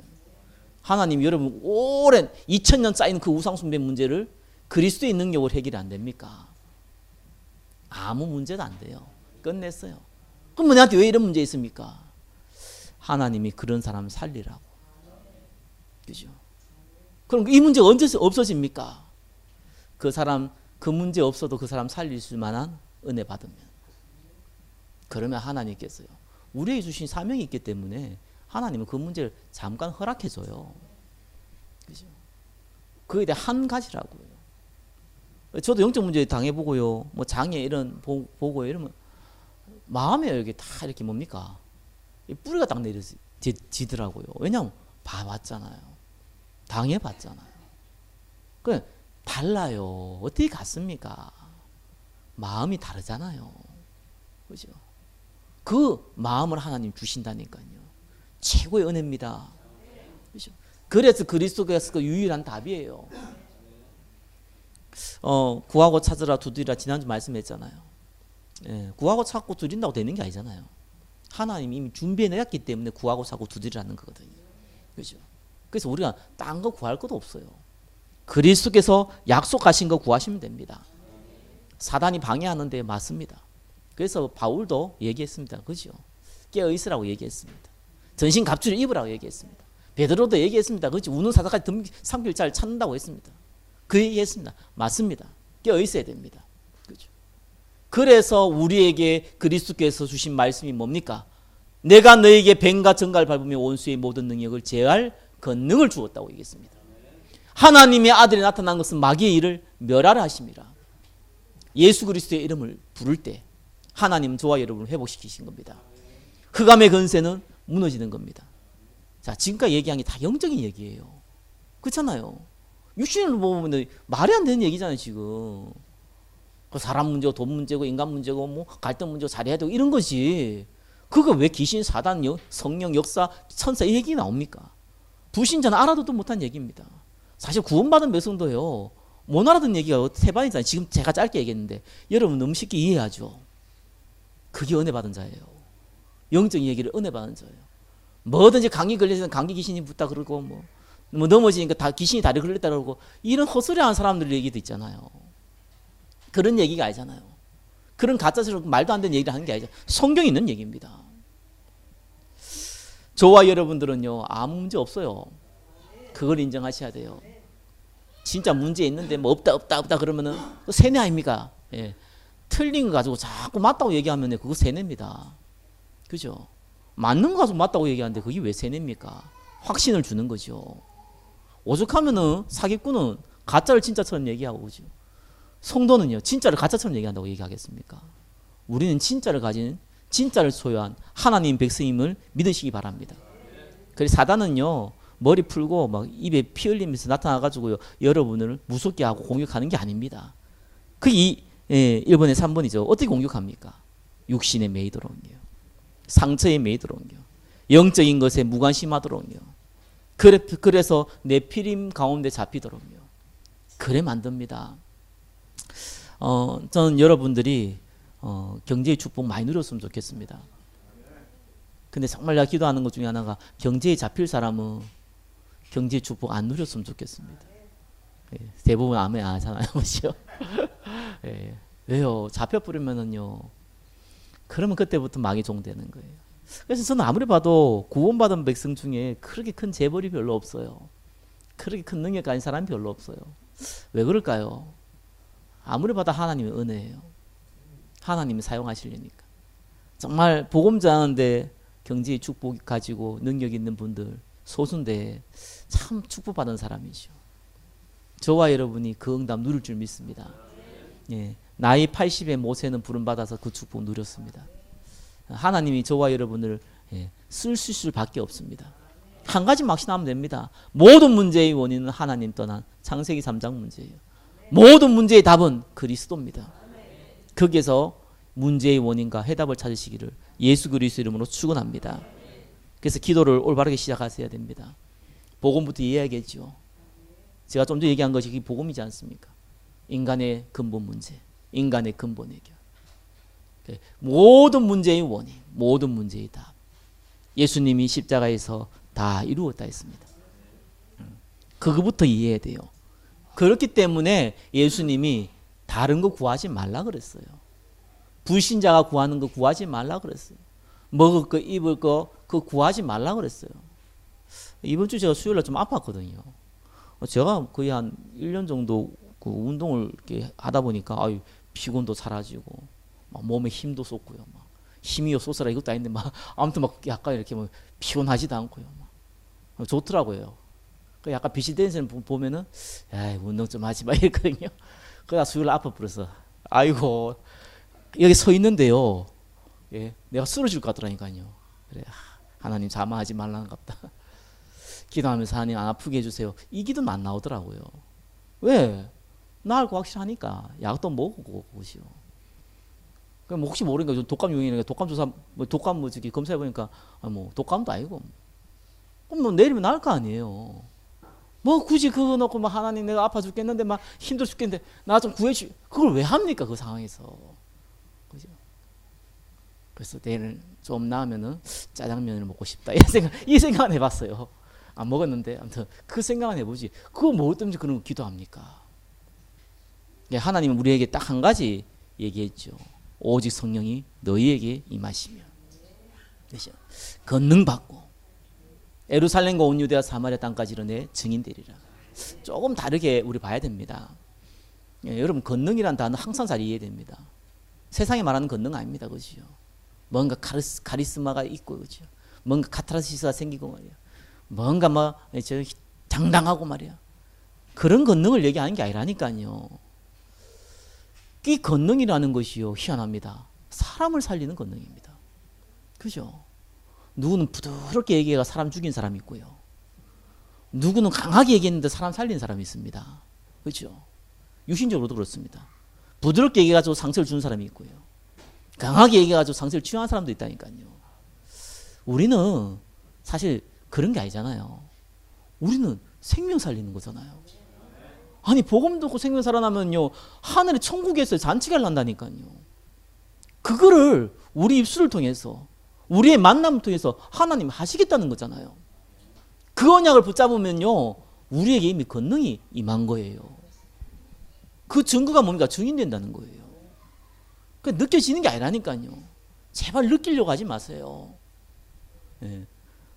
하나님 여러분 오랜 2000년 쌓인 그 우상숭배 문제를 그리스도의 능력으로 해결이 안 됩니까? 아무 문제도 안 돼요. 끝냈어요. 그럼 너한테 왜 이런 문제 있습니까? 하나님이 그런 사람을 살리라고. 그죠? 그럼 이 문제가 언제 없어집니까? 그 사람 그 문제 없어도 그 사람 살릴 수 만한 은혜 받으면. 그러면 하나님께서요. 우리에게 주신 사명이 있기 때문에 하나님은 그 문제를 잠깐 허락해 줘요. 그죠? 그에 대해 한 가지라고요. 저도 영적 문제 당해보고요. 뭐 장애 이런 보고 이러면 마음에 이렇게 다 이렇게 뭡니까? 뿌리가 딱 내려지더라고요. 왜냐하면 봐봤잖아요. 당해봤잖아요. 그 달라요. 어떻게 같습니까? 마음이 다르잖아요. 그죠? 그 마음을 하나님 주신다니까요. 최고의 은혜입니다. 그죠? 그래서 그리스도께서 그 유일한 답이에요. 구하고 찾으라 두드리라 지난주 말씀했잖아요. 예, 구하고 찾고 두드린다고 되는 게 아니잖아요. 하나님이 이미 준비해 내놨기 때문에 구하고 찾고 두드리라는 거거든요. 그죠? 그래서 우리가 딴 거 구할 것도 없어요. 그리스도께서 약속하신 거 구하시면 됩니다. 사단이 방해하는데 맞습니다. 그래서 바울도 얘기했습니다. 그죠? 깨어 있으라고 얘기했습니다. 전신 갑주를 입으라고 얘기했습니다. 베드로도 얘기했습니다. 그죠? 우는 사자까지 삼킬 자를 찾는다고 했습니다. 그 얘기했습니다. 맞습니다. 깨어 있어야 됩니다. 그죠? 그래서 우리에게 그리스도께서 주신 말씀이 뭡니까? 내가 너에게 뱀과 정갈을 밟으며 원수의 모든 능력을 제할 권능을 주었다고 얘기했습니다. 하나님의 아들이 나타난 것은 마귀의 일을 멸하라 하심이라. 예수 그리스도의 이름을 부를 때 하나님은 저와 여러분을 회복시키신 겁니다. 흑암의 권세는 무너지는 겁니다. 자, 지금까지 얘기한 게 다 영적인 얘기예요. 그렇잖아요. 육신으로 보면 말이 안 되는 얘기잖아요. 지금 사람 문제고 돈 문제고 인간 문제고 뭐 갈등 문제고 잘해야 되고 이런 거지. 그거 왜 귀신 사단 성령 역사 천사 이 얘기 나옵니까? 불신자는 알아도 못한 얘기입니다. 사실 구원받은 백성도요 못 알아듣는 얘기가 세반이잖아요. 지금 제가 짧게 얘기했는데 여러분 너무 쉽게 이해하죠. 그게 은혜 받은 자예요. 영적인 얘기를 은혜 받은 자예요. 뭐든지 감기 걸려서 감기 귀신이 붙다 그러고 뭐 넘어지니까 다 귀신이 다리 걸렸다 그러고 이런 헛소리하는 사람들 얘기도 있잖아요. 그런 얘기가 아니잖아요. 그런 가짜스러운 말도 안 되는 얘기를 하는 게 아니죠. 성경에 있는 얘기입니다. 저와 여러분들은요 아무 문제 없어요. 그걸 인정하셔야 돼요. 진짜 문제 있는데 뭐 없다 그러면은 세뇌 아닙니까? 예. 틀린 거 가지고 자꾸 맞다고 얘기하면 그거 세뇌입니다. 그죠? 맞는 거 가지고 맞다고 얘기하는데 그게 왜 세뇌입니까? 확신을 주는 거죠. 오죽하면은 사기꾼은 가짜를 진짜처럼 얘기하고 그죠? 성도는요 진짜를 가짜처럼 얘기한다고 얘기하겠습니까? 우리는 진짜를 가진 진짜를 소유한 하나님 백성임을 믿으시기 바랍니다. 그래서 사단은요 머리 풀고 막 입에 피 흘리면서 나타나가지고요 여러분을 무섭게 하고 공격하는 게 아닙니다. 그 1번에 3번이죠. 어떻게 공격합니까? 육신에 매이도록요. 상처에 매이도록요. 영적인 것에 무관심하도록요. 그래서 내 피림 가운데 잡히도록요. 그래 만듭니다. 저는 여러분들이 경제의 축복 많이 누렸으면 좋겠습니다. 근데 정말 내가 기도하는 것 중에 하나가 경제에 잡힐 사람은 경제의 축복 안 누렸으면 좋겠습니다. 예, 대부분 아멘 안 하잖아요. 그렇죠? 예, 왜요? 잡혀버리면은요. 그러면 그때부터 마귀 종되는 거예요. 그래서 저는 아무리 봐도 구원받은 백성 중에 그렇게 큰 재벌이 별로 없어요. 그렇게 큰 능력 가진 사람이 별로 없어요. 왜 그럴까요? 아무리 봐도 하나님의 은혜예요. 하나님이 사용하시려니까. 정말 복음 전하는데 경제의 축복 가지고 능력 있는 분들 소수인데 참 축복받은 사람이죠. 저와 여러분이 그 응답 누릴 줄 믿습니다. 예, 나이 80에 모세는 부름받아서 그 축복 누렸습니다. 하나님이 저와 여러분을 쓸 수밖에 없습니다. 한 가지 막신하면 됩니다. 모든 문제의 원인은 하나님 떠난 창세기 3장 문제예요. 모든 문제의 답은 그리스도입니다. 거기에서 문제의 원인과 해답을 찾으시기를 예수 그리스도 이름으로 축원합니다. 그래서 기도를 올바르게 시작하셔야 됩니다. 복음부터 이해해야겠죠. 제가 좀 전에 얘기한 것이 복음이지 않습니까? 인간의 근본 문제, 인간의 근본 해결. 모든 문제의 원인, 모든 문제의 답. 예수님이 십자가에서 다 이루었다 했습니다. 그거부터 이해해야 돼요. 그렇기 때문에 예수님이 다른 거 구하지 말라 그랬어요. 불신자가 구하는 거 구하지 말라 그랬어요. 먹을 거, 입을 거, 그거 구하지 말라 그랬어요. 이번 주 제가 수요일날 좀 아팠거든요. 제가 거의 한 1년 정도 그 운동을 이렇게 하다 보니까 피곤도 사라지고 막 몸에 힘도 쏟고요. 막 힘이요 쏟아라 이것도 아닌데 막 아무튼 막 약간 이렇게 뭐 피곤하지도 않고요. 막 좋더라고요. 그 약간 비실대는 보면은 운동 좀 하지 마 이랬거든요. 그러다 수요일 아파 버렸어. 아이고 여기 서 있는데요. 예, 내가 쓰러질 것 같더라니까요. 그래 하나님 자만하지 말라는갑다. 기도하면서 하나님 안 아프게 해주세요. 이 기도는 안 나오더라고요. 왜? 나을 거 확실하니까 약도 먹고 그것이요. 그럼 혹시 모르니까 독감 유행이니까 독감 조사 독감 뭐지 검사해 보니까 뭐 독감도 아니고 그럼 뭐 내리면 나을 거 아니에요. 뭐 굳이 그거 놓고 막 하나님 내가 아파 죽겠는데 막 힘들어 죽겠는데 나 좀 구해주 그걸 왜 합니까 그 상황에서. 그죠? 그래서 내일 좀 나으면은 짜장면을 먹고 싶다 이 생각은 해봤어요. 안 먹었는데 아무튼 그 생각은 해보지. 그거 뭐 때문에 그런 거 기도합니까? 하나님은 우리에게 딱 한 가지 얘기했죠. 오직 성령이 너희에게 임하시면 권능 받고 예루살렘과 온 유대와 사마리아 땅까지 이르내 증인 되리라. 조금 다르게 우리 봐야 됩니다. 여러분 권능이란 단어 항상 잘 이해됩니다. 세상에 말하는 권능 아닙니다. 그죠? 뭔가 카리스마가 있고 그죠? 뭔가 카타르시스가 생기고 말이야. 뭔가 뭐 당당하고 말이야. 그런 권능을 얘기하는 게 아니라니까요. 이 권능이라는 것이요 희한합니다. 사람을 살리는 권능입니다. 그죠? 누구는 부드럽게 얘기해가 사람 죽인 사람이 있고요. 누구는 강하게 얘기했는데 사람 살린 사람이 있습니다. 그죠? 유신적으로도 그렇습니다. 부드럽게 얘기해가지고 상처를 주는 사람이 있고요. 강하게 얘기해가지고 상처를 취한 사람도 있다니까요. 우리는 사실 그런 게 아니잖아요. 우리는 생명 살리는 거잖아요. 아니 복음 듣고 생명 살아나면요 하늘의 천국에서 잔치가 난다니까요. 그거를 우리 입술을 통해서 우리의 만남을 통해서 하나님 하시겠다는 거잖아요. 그 언약을 붙잡으면요 우리에게 이미 권능이 임한 거예요. 그 증거가 뭡니까? 증인된다는 거예요. 그 느껴지는 게 아니라니까요. 제발 느끼려고 하지 마세요. 예.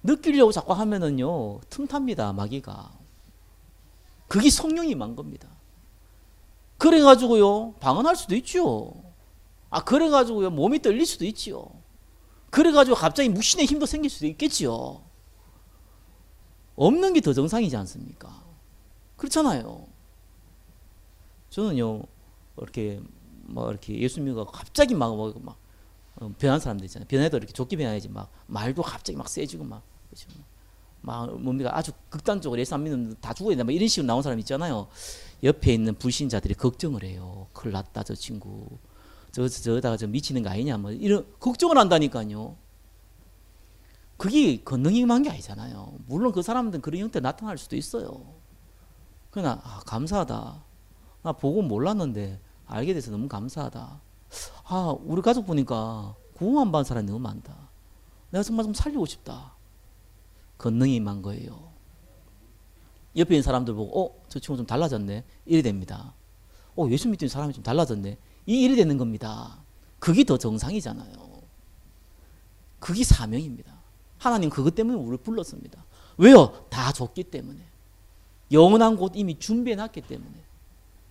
느끼려고 자꾸 하면은요 틈탑니다. 마귀가. 그게 성령이 임한 겁니다. 그래가지고요 방언할 수도 있죠. 그래가지고요 몸이 떨릴 수도 있지요. 그래가지고 갑자기 무신의 힘도 생길 수도 있겠지요. 없는 게 더 정상이지 않습니까? 그렇잖아요. 저는요 이렇게 예수 믿고 갑자기 막 변한 사람들 있잖아요. 변해도 이렇게 좋게 변해야지 막 말도 갑자기 막 세지고 막 그렇죠. 막 뭡니까 아주 극단적으로 예수 안 믿는 다 죽어야 된다 막 이런 식으로 나온 사람 있잖아요. 옆에 있는 불신자들이 걱정을 해요. 큰일 났다 저 친구 저다가 저 미치는 거 아니냐 뭐 이런 걱정을 한다니까요. 그게 권능이 임한 게 아니잖아요. 물론 그 사람들은 그런 형태로 나타날 수도 있어요. 그러나 감사하다. 나 보고 몰랐는데 알게 돼서 너무 감사하다. 우리 가족 보니까 구원 받은 사람이 너무 많다. 내가 정말 좀 살리고 싶다. 권능이 임한 거예요. 옆에 있는 사람들 보고 저 친구 좀 달라졌네. 이래 됩니다. 예수 믿는 사람이 좀 달라졌네. 이 일이 되는 겁니다. 그게 더 정상이잖아요. 그게 사명입니다. 하나님 그것 때문에 우리를 불렀습니다. 왜요? 다 줬기 때문에. 영원한 곳 이미 준비해놨기 때문에.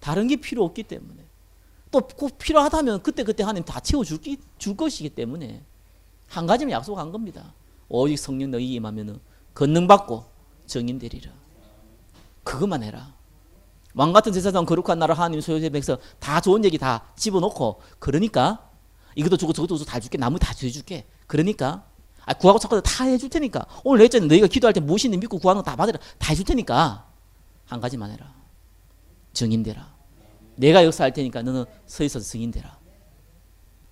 다른 게 필요 없기 때문에. 또 꼭 필요하다면 그때 하나님 다 채워줄 것이기 때문에 한 가지만 약속한 겁니다. 오직 성령 너희 임하면 권능 받고 증인 되리라. 그것만 해라. 왕같은 제사장 거룩한 나라 하나님 소유의 백성 다 좋은 얘기 다 집어넣고 그러니까 이것도 주고 저것도 다 줄게 나무 다 해줄게 그러니까 구하고 찾고 다 해줄 테니까 오늘 했잖아 너희가 기도할 때 무엇이든 믿고 구하는 거 다 받으라 다 해줄 테니까 한 가지만 해라. 증인되라. 내가 역사할 테니까 너는 서 있어서 증인되라.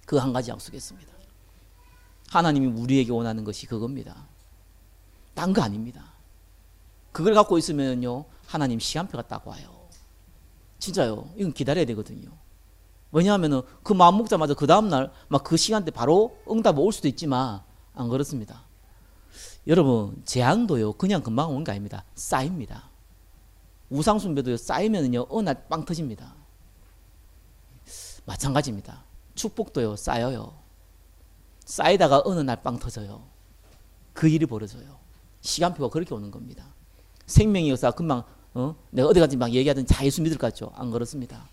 그 한 가지 약속했습니다. 하나님이 우리에게 원하는 것이 그겁니다. 딴 거 아닙니다. 그걸 갖고 있으면요 하나님 시간표가 딱 와요. 진짜요. 이건 기다려야 되거든요. 왜냐하면은 그 마음 먹자마자 그 다음날 막 그 시간대 바로 응답 올 수도 있지만 안 그렇습니다. 여러분 재앙도요 그냥 금방 오는 게 아닙니다. 쌓입니다. 우상숭배도요 쌓이면은요 어느 날 빵 터집니다. 마찬가지입니다. 축복도요 쌓여요. 쌓이다가 어느 날 빵 터져요. 그 일이 벌어져요. 시간표가 그렇게 오는 겁니다. 생명의 역사 금방 내가 어디 가든지 막 얘기하든 다 예수 믿을 것 같죠? 안 그렇습니다.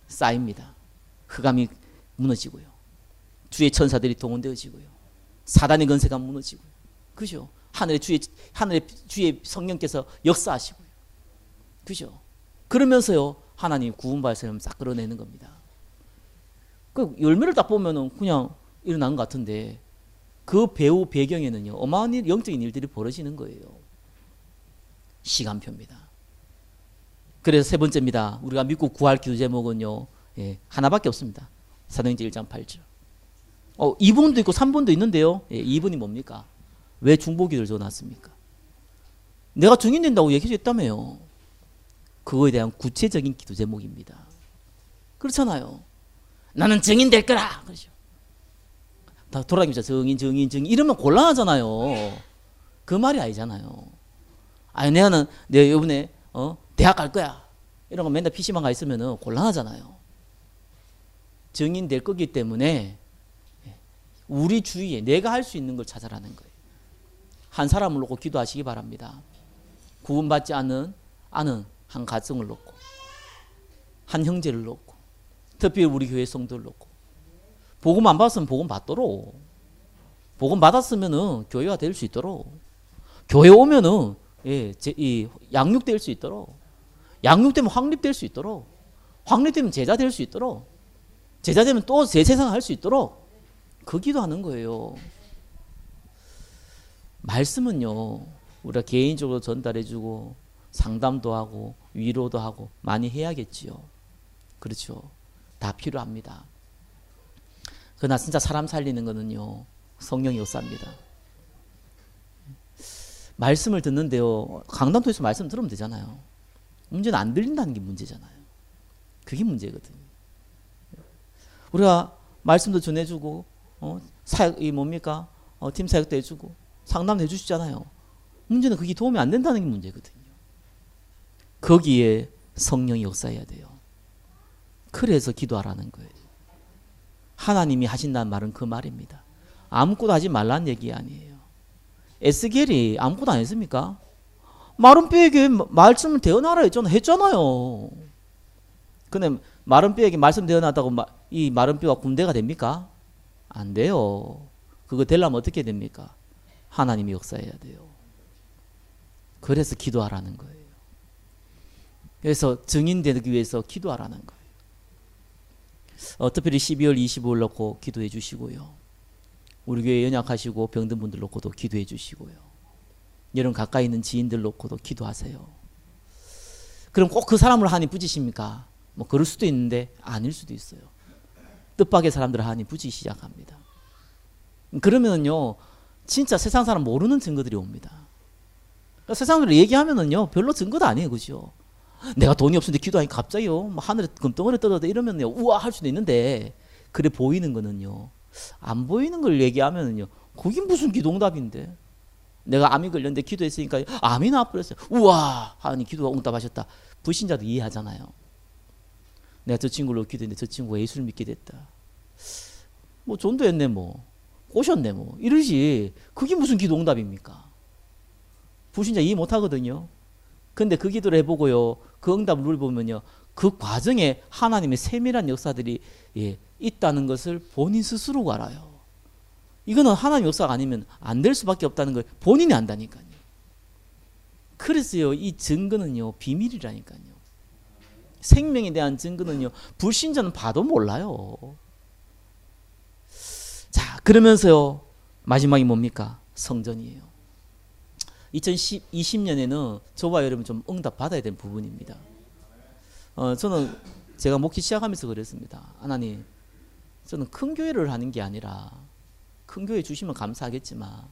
쌓입니다. 흑암이 무너지고요. 주의 천사들이 동원되어지고요. 사단의 건세가 무너지고요. 그죠? 하늘의 주의 성령께서 역사하시고요. 그죠? 그러면서요 하나님 구원 발생을 싹 끌어내는 겁니다. 그 열매를 딱 보면은 그냥 일어난 것 같은데 그 배후 배경에는요 어마어마한 영적인 일들이 벌어지는 거예요. 시간표입니다. 그래서 세 번째입니다. 우리가 믿고 구할 기도 제목은요 하나밖에 없습니다. 사도행전 1장 8절. 2번도 있고 3번도 있는데요. 2번이 뭡니까? 왜 중보기도를 적어놨습니까? 내가 증인된다고 얘기했다며요. 그거에 대한 구체적인 기도 제목입니다. 그렇잖아요. 나는 증인될 거라. 그렇죠. 다 돌아다니면서 증인 이러면 곤란하잖아요. 그 말이 아니잖아요. 아니 내가 이번에 대학 갈 거야. 이런 거 맨날 PC방 가 있으면 곤란하잖아요. 증인될 거기 때문에 우리 주위에 내가 할 수 있는 걸 찾아라는 거예요. 한 사람을 놓고 기도하시기 바랍니다. 구원받지 않은 한 가정을 놓고 한 형제를 놓고 특히 우리 교회 성도를 놓고 복음 안 받았으면 복음 받도록 복음 받았으면은 교회가 될 수 있도록 교회 오면은 양육될 수 있도록 양육되면 확립될 수 있도록 확립되면 제자 될 수 있도록 제자 되면 또 새 세상 할 수 있도록 그 기도하는 거예요. 말씀은요 우리가 개인적으로 전달해주고 상담도 하고 위로도 하고 많이 해야겠지요. 그렇죠. 다 필요합니다. 그러나 진짜 사람 살리는 거는요 성령의 역사입니다. 말씀을 듣는데요 강단토에서 말씀 들으면 되잖아요. 문제는 안 들린다는 게 문제잖아요. 그게 문제거든요. 우리가 말씀도 전해주고 사역이 뭡니까? 팀 사역도 해주고 상담도 해주시잖아요. 문제는 그게 도움이 안 된다는 게 문제거든요. 거기에 성령이 역사해야 돼요. 그래서 기도하라는 거예요. 하나님이 하신다는 말은 그 말입니다. 아무것도 하지 말라는 얘기 아니에요. 에스겔이 아무것도 안 했습니까? 마른 뼈에게 말씀을 대언하라 했잖아요. 근데 마른 뼈에게 말씀 대언하다고 이 마른 뼈가 군대가 됩니까? 안 돼요. 그거 되려면 어떻게 됩니까? 하나님이 역사해야 돼요. 그래서 기도하라는 거예요. 그래서 증인되기 위해서 기도하라는 거예요. 특별히 12월 25일 놓고 기도해 주시고요. 우리 교회 연약하시고 병든 분들 놓고도 기도해 주시고요. 여러분 가까이 있는 지인들 놓고도 기도하세요. 그럼 꼭 그 사람을 하나님 부지십니까? 뭐 그럴 수도 있는데 아닐 수도 있어요. 뜻밖의 사람들을 하나님 부지기 시작합니다. 그러면은요 진짜 세상 사람 모르는 증거들이 옵니다. 그러니까 세상으로 얘기하면은요 별로 증거도 아니에요. 그죠? 내가 돈이 없는데 기도하니까 갑자기요 뭐 하늘에 금덩어리 떨어져 이러면요 우와 할 수도 있는데 그래 보이는 거는요 안 보이는 걸 얘기하면은요 그게 무슨 기도응답인데 내가 암이 걸렸는데 기도했으니까 암이 나와버렸어요. 우와 하나님 기도가 응답하셨다. 불신자도 이해하잖아요. 내가 저 친구로 기도했는데 저 친구가 예수를 믿게 됐다. 뭐 전도했네 뭐 꼬셨네 뭐 이러지. 그게 무슨 기도응답입니까? 불신자 이해 못하거든요. 근데 그 기도를 해보고요 그 응답을 누려보면요 그 과정에 하나님의 세밀한 역사들이 있다는 것을 본인 스스로가 알아요. 이거는 하나님 역사가 아니면 안 될 수밖에 없다는 걸 본인이 안다니까요. 그래서요 이 증거는요 비밀이라니까요. 생명에 대한 증거는요 불신자는 봐도 몰라요. 자 그러면서요 마지막이 뭡니까? 성전이에요. 2020년에는 저와 여러분 좀 응답 받아야 될 부분입니다. 저는 제가 목회 시작하면서 그랬습니다. 하나님 저는 큰 교회를 하는 게 아니라 큰 교회 주시면 감사하겠지만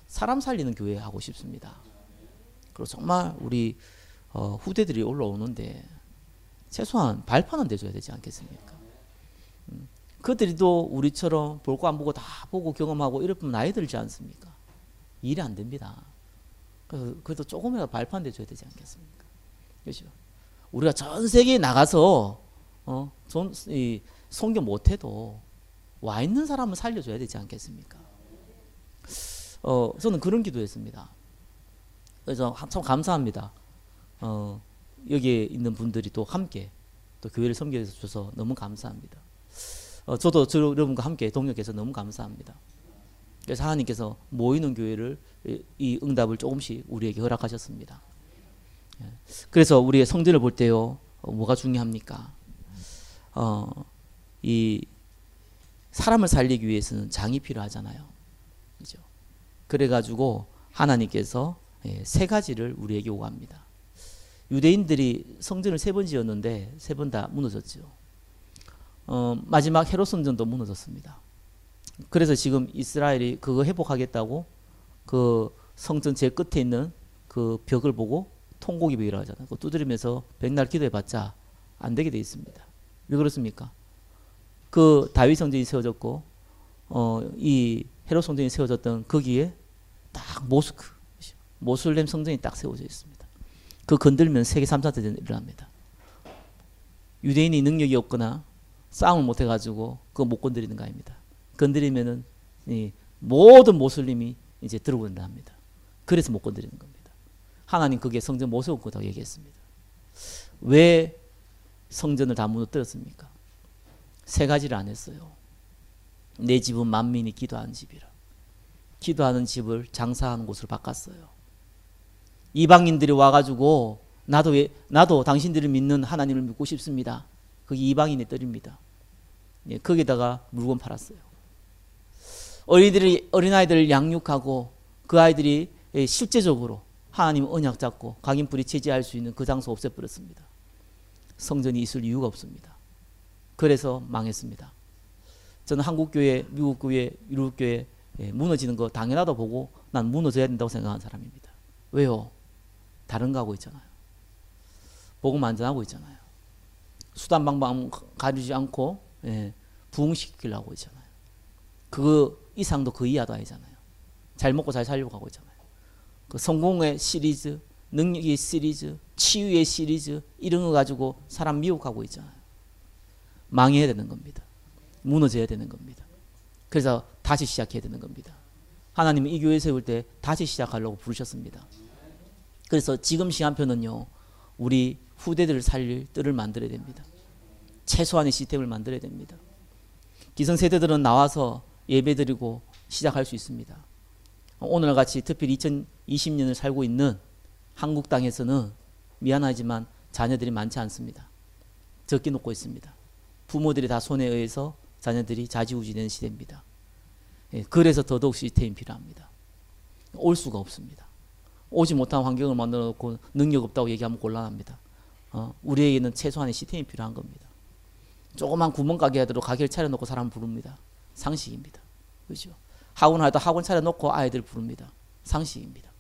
사람 살리는 교회 하고 싶습니다. 그리고 정말 우리 후대들이 올라오는데 최소한 발판은 돼줘야 되지 않겠습니까? 그들도 우리처럼 볼 거 안 보고 다 보고 경험하고 이럴 뿐 나이 들지 않습니까? 일이 안 됩니다. 그래서 그래도 조금이라도 발판 돼줘야 되지 않겠습니까? 그렇죠? 우리가 전 세계에 나가서 성경 못해도 와 있는 사람을 살려줘야 되지 않겠습니까? 저는 그런 기도했습니다. 그래서 참 감사합니다. 여기에 있는 분들이 또 함께 또 교회를 섬겨 주셔서 너무 감사합니다. 저도 여러분과 함께 동역해서 너무 감사합니다. 그래서 하나님께서 모이는 교회를 이 응답을 조금씩 우리에게 허락하셨습니다. 그래서 우리의 성전을 볼 때요, 뭐가 중요합니까? 이 사람을 살리기 위해서는 장이 필요하잖아요. 그죠? 그래가지고 하나님께서 세 가지를 우리에게 요구합니다. 유대인들이 성전을 3번 지었는데 3번 다 무너졌죠. 마지막 헤롯 성전도 무너졌습니다. 그래서 지금 이스라엘이 그거 회복하겠다고 그 성전 제일 끝에 있는 그 벽을 보고 통곡이 벽이라고 하잖아요. 그거 두드리면서 백날 기도해봤자 안 되게 돼 있습니다. 왜 그렇습니까? 그 다윗 성전이 세워졌고 이 헤롯 성전이 세워졌던 거기에 딱 모슬렘 성전이 딱 세워져 있습니다. 그 건들면 세계 3차 대전이 일어납니다. 유대인이 능력이 없거나 싸움을 못 해가지고 그거 못 건드리는 거 아닙니다. 건드리면은 이 모든 모슬림이 이제 들어온다 합니다. 그래서 못 건드리는 겁니다. 하나님 그게 성전 못 세울 거라고 얘기했습니다. 왜 성전을 다 무너뜨렸습니까? 3가지를 안 했어요. 내 집은 만민이 기도하는 집이라. 기도하는 집을 장사하는 곳으로 바꿨어요. 이방인들이 와가지고 나도 당신들을 믿는 하나님을 믿고 싶습니다. 그게 이방인의 뜰입니다. 예, 거기다가 물건 팔았어요. 어린아이들을 양육하고 그 아이들이 실제적으로 하나님 언약 잡고 각인불이 체제할 수 있는 그 장소 없애버렸습니다. 성전이 있을 이유가 없습니다. 그래서 망했습니다. 저는 한국교회, 미국교회, 유럽교회 무너지는 거 당연하다 보고 난 무너져야 된다고 생각하는 사람입니다. 왜요? 다른 거 하고 있잖아요. 복음 안 전하고 있잖아요. 수단 방법 가리지 않고 부흥시키려고 있잖아요. 그 이상도 그 이하도 아니잖아요. 잘 먹고 잘 살려고 하고 있잖아요. 그 성공의 시리즈, 능력의 시리즈, 치유의 시리즈 이런 거 가지고 사람 미혹하고 있잖아요. 망해야 되는 겁니다. 무너져야 되는 겁니다. 그래서 다시 시작해야 되는 겁니다. 하나님은 이 교회 세울 때 다시 시작하려고 부르셨습니다. 그래서 지금 시간표는요, 우리 후대들을 살릴 뜰을 만들어야 됩니다. 최소한의 시스템을 만들어야 됩니다. 기성세대들은 나와서 예배드리고 시작할 수 있습니다. 오늘같이 특별히 2020년을 살고 있는 한국 땅에서는 미안하지만 자녀들이 많지 않습니다. 적게 놓고 있습니다. 부모들이 다 손에 의해서 자녀들이 좌지우지되는 시대입니다. 그래서 더더욱 시스템이 필요합니다. 올 수가 없습니다. 오지 못한 환경을 만들어 놓고 능력 없다고 얘기하면 곤란합니다. 우리에게는 최소한의 시스템이 필요한 겁니다. 조그만 구멍가게 하도록 가게를 차려놓고 사람 부릅니다. 상식입니다. 그렇죠? 학원 하다 학원 차려놓고 아이들 부릅니다. 상식입니다.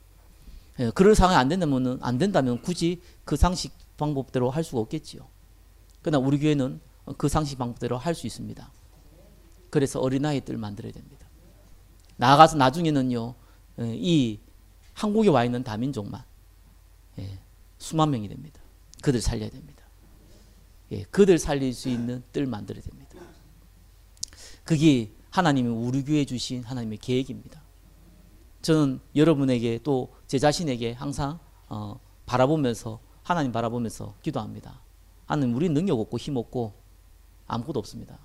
그럴 상황이 안 된다면 굳이 그 상식 방법대로 할 수가 없겠지요. 그러나 우리 교회는 그 상식 방법대로 할 수 있습니다. 그래서 어린아이들 만들어야 됩니다. 나아가서 나중에는요, 이 한국에 와 있는 다민족만 수만 명이 됩니다. 그들 살려야 됩니다. 그들 살릴 수 있는 뜰 만들어야 됩니다. 그게 하나님이 우리 교회에 주신 하나님의 계획입니다. 저는 여러분에게 또 제 자신에게 항상 바라보면서 하나님 바라보면서 기도합니다. 하나님, 우리 능력 없고 힘 없고 아무것도 없습니다.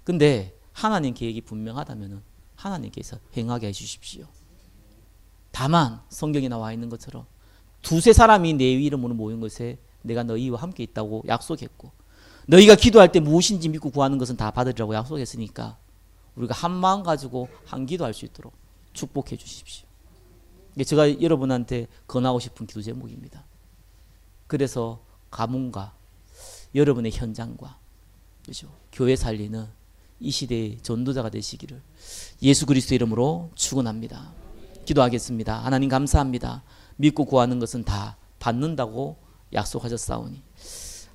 근데 하나님 계획이 분명하다면 하나님께서 행하게 해주십시오. 다만 성경에 나와 있는 것처럼 두세 사람이 내 이름으로 모인 것에 내가 너희와 함께 있다고 약속했고, 너희가 기도할 때 무엇인지 믿고 구하는 것은 다 받으리라고 약속했으니까 우리가 한 마음 가지고 한 기도할 수 있도록 축복해 주십시오. 이게 제가 여러분한테 권하고 싶은 기도 제목입니다. 그래서 가문과 여러분의 현장과, 그렇죠? 교회 살리는 이 시대의 전도자가 되시기를 예수 그리스도 이름으로 축원합니다. 기도하겠습니다. 하나님 감사합니다. 믿고 구하는 것은 다 받는다고 약속하셨사오니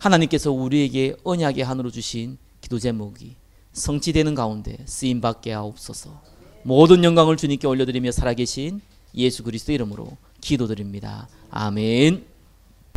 하나님께서 우리에게 언약의 한으로 주신 기도 제목이 성취되는 가운데 쓰임받게 하옵소서. 모든 영광을 주님께 올려드리며 살아계신 예수 그리스도 이름으로 기도드립니다. 아멘.